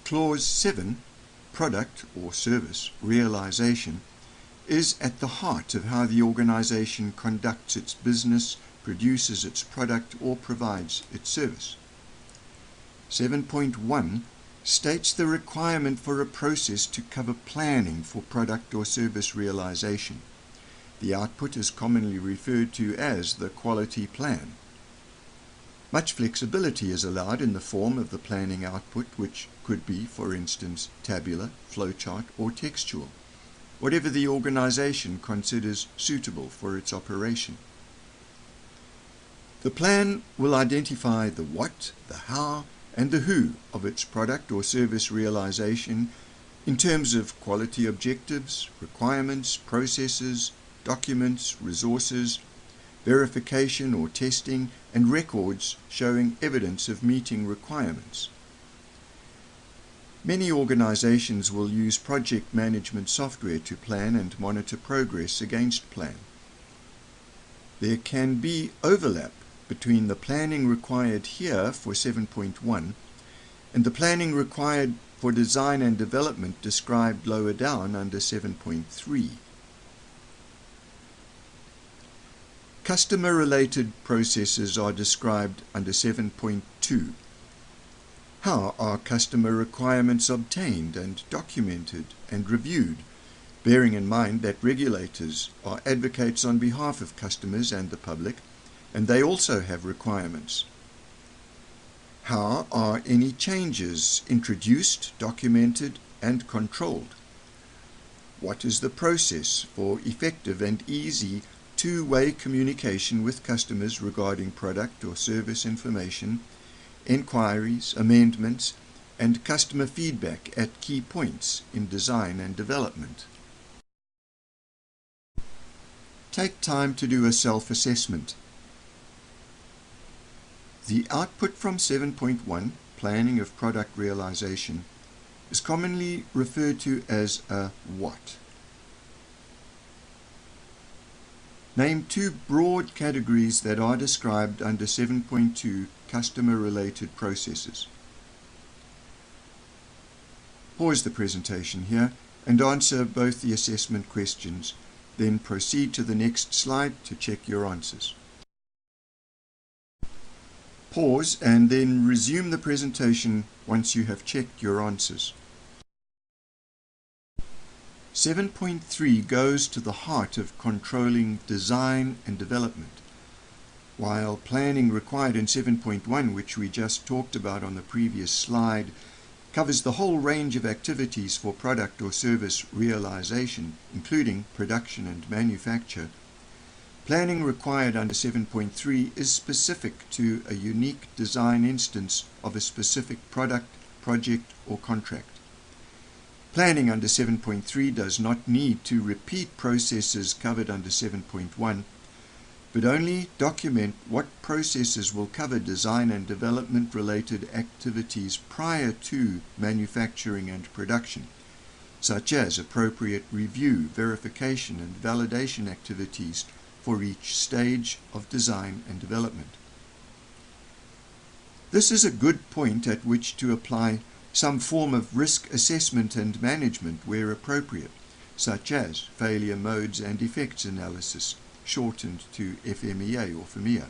Clause 7, product or service realization, is at the heart of how the organization conducts its business, produces its product, or provides its service. 7.1 states the requirement for a process to cover planning for product or service realization. The output is commonly referred to as the quality plan. Much flexibility is allowed in the form of the planning output, which could be, for instance, tabular, flowchart, or textual, whatever the organization considers suitable for its operation. The plan will identify the what, the how, and the who of its product or service realization in terms of quality objectives, requirements, processes, documents, resources, verification or testing, and records showing evidence of meeting requirements. Many organizations will use project management software to plan and monitor progress against plan. There can be overlap between the planning required here for 7.1 and the planning required for design and development described lower down under 7.3. Customer-related processes are described under 7.2. How are customer requirements obtained and documented and reviewed, bearing in mind that regulators are advocates on behalf of customers and the public, and they also have requirements? How are any changes introduced, documented, and controlled? What is the process for effective and easy two-way communication with customers regarding product or service information, inquiries, amendments, and customer feedback at key points in design and development? Take time to do a self-assessment. The output from 7.1, planning of product realization, is commonly referred to as a what. Name two broad categories that are described under 7.2 customer-related processes. Pause the presentation here and answer both the assessment questions, then proceed to the next slide to check your answers. Pause and then resume the presentation once you have checked your answers. 7.3 goes to the heart of controlling design and development, while planning required in 7.1, which we just talked about on the previous slide, covers the whole range of activities for product or service realization, including production and manufacture. Planning required under 7.3 is specific to a unique design instance of a specific product, project, or contract. Planning under 7.3 does not need to repeat processes covered under 7.1, but only document what processes will cover design and development related activities prior to manufacturing and production, such as appropriate review, verification, and validation activities for each stage of design and development. This is a good point at which to apply some form of risk assessment and management where appropriate, such as failure modes and effects analysis, shortened to FMEA or FMEA.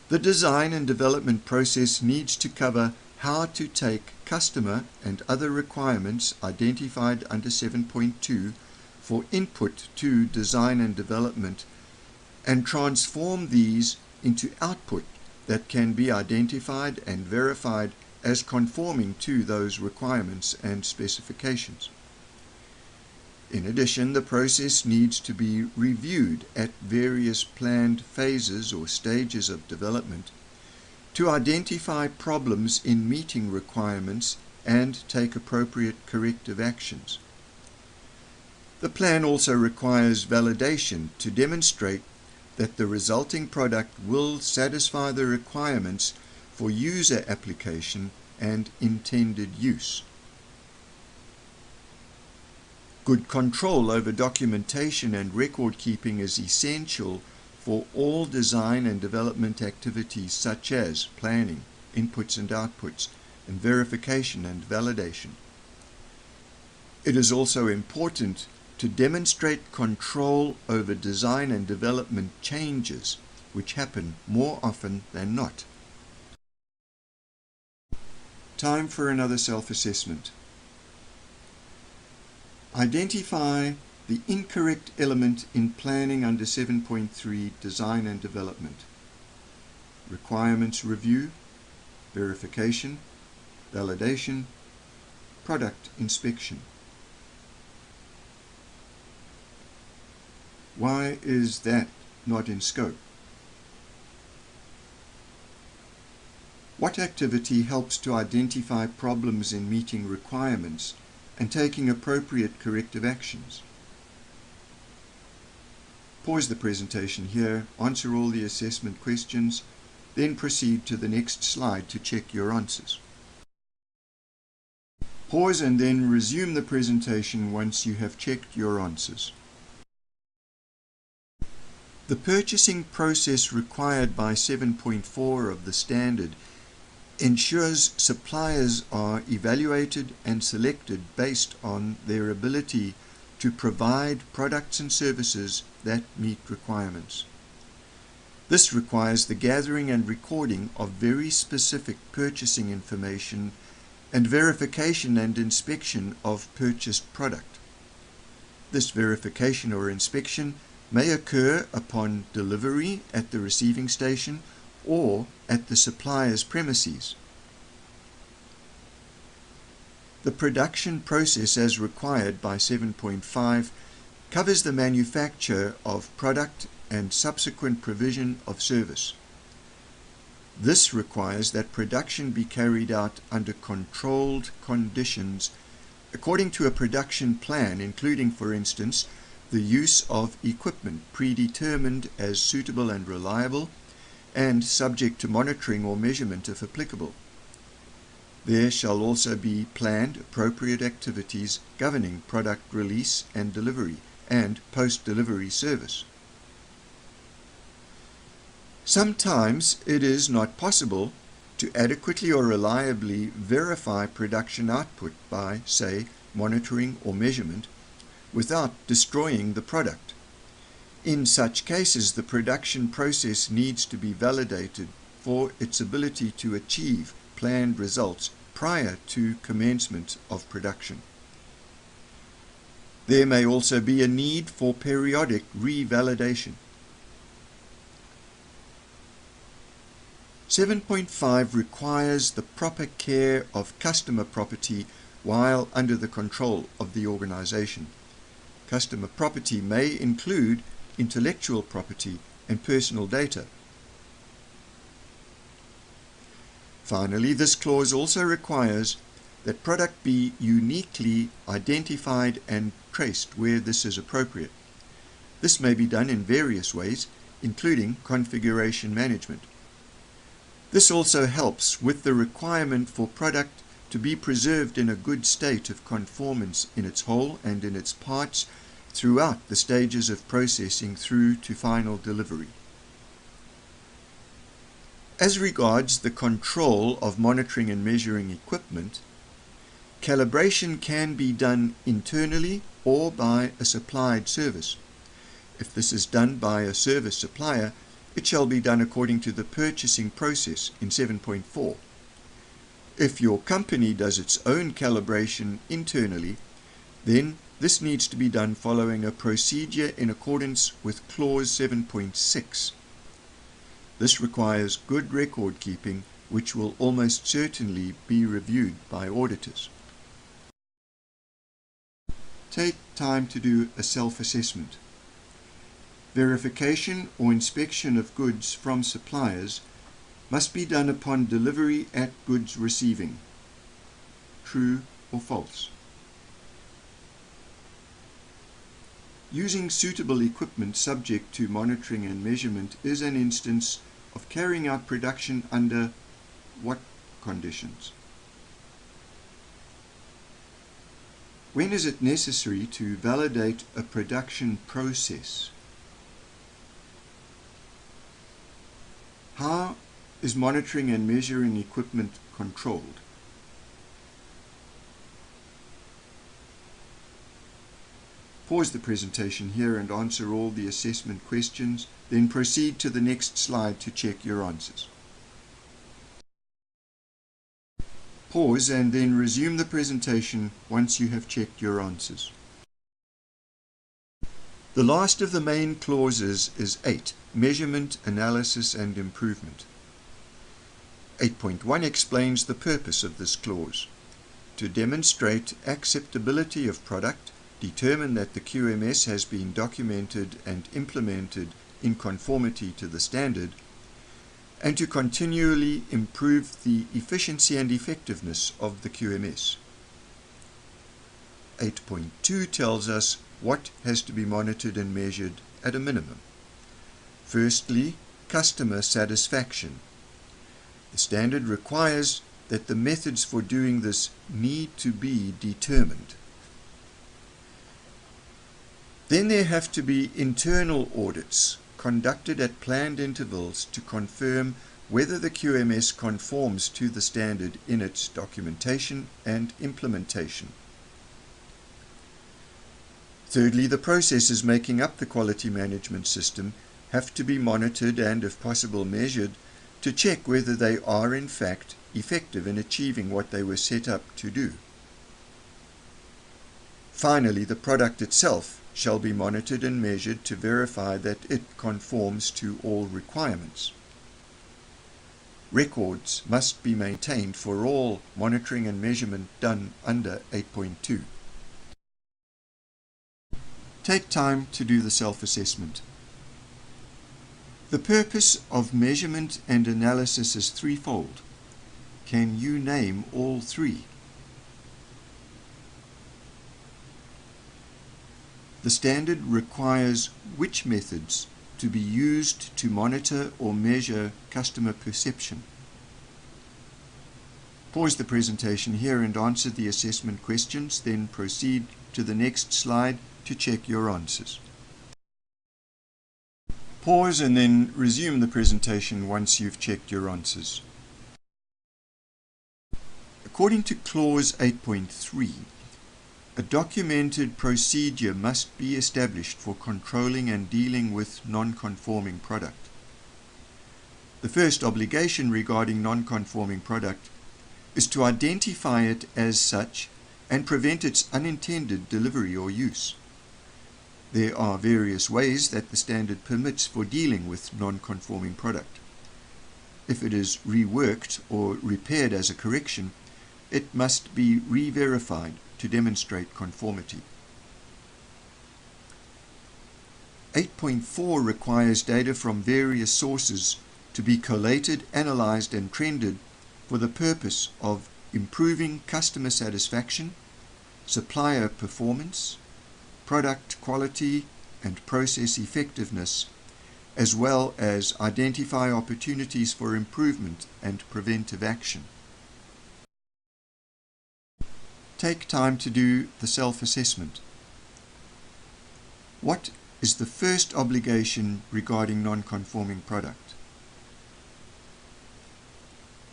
The design and development process needs to cover how to take customer and other requirements identified under 7.2 for input to design and development and transform these into output that can be identified and verified as conforming to those requirements and specifications. In addition, the process needs to be reviewed at various planned phases or stages of development to identify problems in meeting requirements and take appropriate corrective actions. The plan also requires validation to demonstrate that the resulting product will satisfy the requirements for user application and intended use. Good control over documentation and record keeping is essential for all design and development activities such as planning, inputs and outputs, and verification and validation. It is also important to demonstrate control over design and development changes, which happen more often than not. Time for another self-assessment. Identify the incorrect element in planning under 7.3 Design and Development. Requirements review, verification, validation, product inspection. Why is that not in scope? What activity helps to identify problems in meeting requirements and taking appropriate corrective actions? Pause the presentation here, answer all the assessment questions, then proceed to the next slide to check your answers. Pause and then resume the presentation once you have checked your answers. The purchasing process required by 7.4 of the standard ensures suppliers are evaluated and selected based on their ability to provide products and services that meet requirements. This requires the gathering and recording of very specific purchasing information and verification and inspection of purchased product. This verification or inspection may occur upon delivery at the receiving station or at the supplier's premises. The production process as required by 7.5 covers the manufacture of product and subsequent provision of service. This requires that production be carried out under controlled conditions according to a production plan, including, for instance, the use of equipment predetermined as suitable and reliable and subject to monitoring or measurement if applicable. There shall also be planned appropriate activities governing product release and delivery and post-delivery service. Sometimes it is not possible to adequately or reliably verify production output by, say, monitoring or measurement without destroying the product. In such cases, the production process needs to be validated for its ability to achieve planned results prior to commencement of production. There may also be a need for periodic revalidation. 7.5 requires the proper care of customer property while under the control of the organization. Customer property may include intellectual property and personal data. Finally, this clause also requires that product be uniquely identified and traced where this is appropriate. This may be done in various ways, including configuration management. This also helps with the requirement for product to be preserved in a good state of conformance in its whole and in its parts throughout the stages of processing through to final delivery. As regards the control of monitoring and measuring equipment, calibration can be done internally or by a supplied service. If this is done by a service supplier, it shall be done according to the purchasing process in 7.4. If your company does its own calibration internally, then this needs to be done following a procedure in accordance with clause 7.6. This requires good record keeping, which will almost certainly be reviewed by auditors. Take time to do a self-assessment. Verification or inspection of goods from suppliers must be done upon delivery at goods receiving. True or false? Using suitable equipment subject to monitoring and measurement is an instance of carrying out production under what conditions? When is it necessary to validate a production process? How is monitoring and measuring equipment controlled? Pause the presentation here and answer all the assessment questions, then proceed to the next slide to check your answers. Pause and then resume the presentation once you have checked your answers. The last of the main clauses is 8, Measurement, Analysis and Improvement. 8.1 explains the purpose of this clause: to demonstrate acceptability of product, determine that the QMS has been documented and implemented in conformity to the standard, and to continually improve the efficiency and effectiveness of the QMS. 8.2 tells us what has to be monitored and measured at a minimum. Firstly, customer satisfaction. The standard requires that the methods for doing this need to be determined. Then there have to be internal audits conducted at planned intervals to confirm whether the QMS conforms to the standard in its documentation and implementation. Thirdly, the processes making up the quality management system have to be monitored and, if possible, measured to check whether they are in fact effective in achieving what they were set up to do. Finally, the product itself shall be monitored and measured to verify that it conforms to all requirements. Records must be maintained for all monitoring and measurement done under 8.2. Take time to do the self-assessment. The purpose of measurement and analysis is threefold. Can you name all three? The standard requires which methods to be used to monitor or measure customer perception? Pause the presentation here and answer the assessment questions, then proceed to the next slide to check your answers. Pause and then resume the presentation once you've checked your answers. According to clause 8.3, a documented procedure must be established for controlling and dealing with non-conforming product. The first obligation regarding non-conforming product is to identify it as such and prevent its unintended delivery or use. There are various ways that the standard permits for dealing with non-conforming product. If it is reworked or repaired as a correction, it must be re-verified to demonstrate conformity. 8.4 requires data from various sources to be collated, analyzed and trended for the purpose of improving customer satisfaction, supplier performance, product quality and process effectiveness, as well as identify opportunities for improvement and preventive action. Take time to do the self-assessment. What is the first obligation regarding non-conforming product?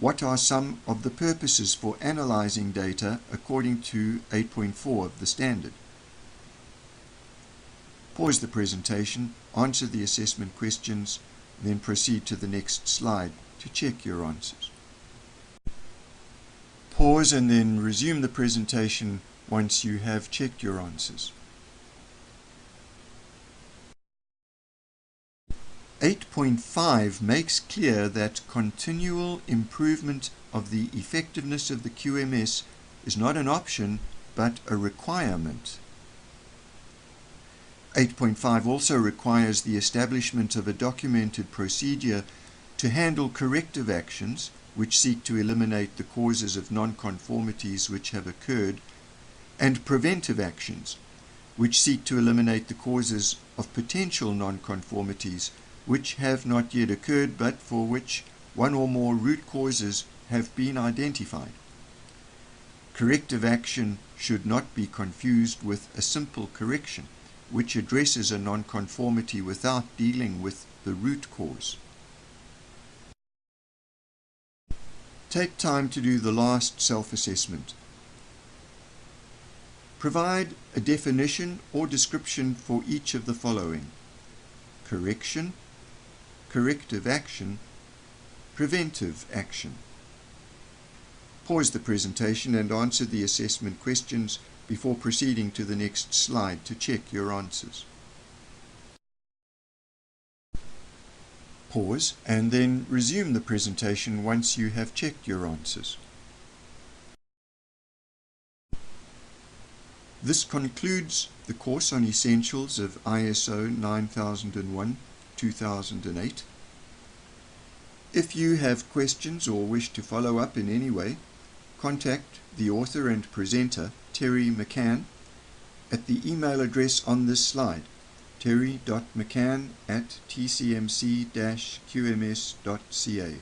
What are some of the purposes for analyzing data according to 8.4 of the standard? Pause the presentation, answer the assessment questions, then proceed to the next slide to check your answers. Pause and then resume the presentation once you have checked your answers. 8.5 makes clear that continual improvement of the effectiveness of the QMS is not an option but a requirement. 8.5 also requires the establishment of a documented procedure to handle corrective actions which seek to eliminate the causes of non-conformities which have occurred, and preventive actions which seek to eliminate the causes of potential non-conformities which have not yet occurred but for which one or more root causes have been identified. Corrective action should not be confused with a simple correction, which addresses a non-conformity without dealing with the root cause. Take time to do the last self-assessment. Provide a definition or description for each of the following: correction, corrective action, preventive action. Pause the presentation and answer the assessment questions before proceeding to the next slide to check your answers. Pause and then resume the presentation once you have checked your answers. This concludes the course on Essentials of ISO 9001-2008. If you have questions or wish to follow up in any way, contact the author and presenter, Terry McCann, at the email address on this slide, terry.mccann@tcmc-qms.ca.